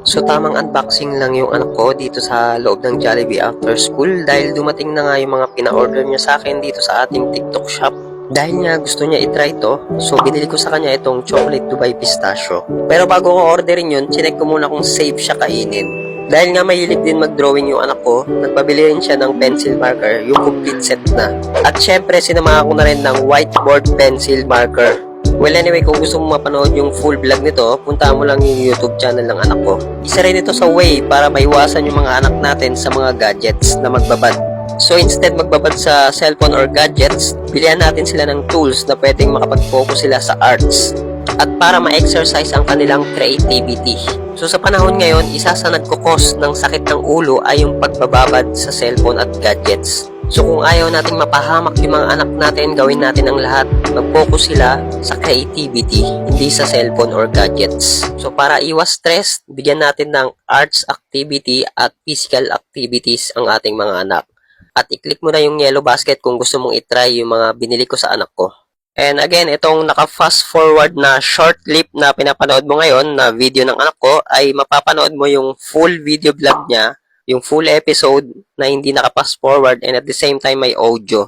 So tamang unboxing lang yung anak ko dito sa loob ng Jollibee after school dahil dumating na nga yung mga pina-order niya sa akin dito sa ating TikTok shop. Dahil nga gusto niya itry to, so binili ko sa kanya itong chocolate Dubai pistachio. Pero bago ko orderin yun, chinek ko muna kung safe siya kainin. Dahil nga mahilig din mag-drawing yung anak ko, nagpabili rin siya ng pencil marker, yung complete set na. At syempre, sinamahan ko na rin ng whiteboard pencil marker. Well anyway, kung gusto mo mapanood yung full vlog nito, puntahan mo lang yung YouTube channel ng anak ko. Isa rin ito sa way para maiwasan yung mga anak natin sa mga gadgets na magbabad. So instead magbabad sa cellphone or gadgets, bilihan natin sila ng tools na pwedeng makapag-focus sila sa arts at para ma-exercise ang kanilang creativity. So sa panahon ngayon, isa sa nagkukos ng sakit ng ulo ay yung pagbababad sa cellphone at gadgets. So kung ayaw nating mapahamak yung mga anak natin, gawin natin ang lahat. Mag-focus sila sa creativity, hindi sa cellphone or gadgets. So para iwas stress, bigyan natin ng arts activity at physical activities ang ating mga anak. At i-click mo na yung yellow basket kung gusto mong itry yung mga binili ko sa anak ko. And again, itong naka-fast forward na short clip na pinapanood mo ngayon na video ng anak ko ay mapapanood mo yung full video vlog niya, yung full episode na hindi naka-fast forward and at the same time may audio.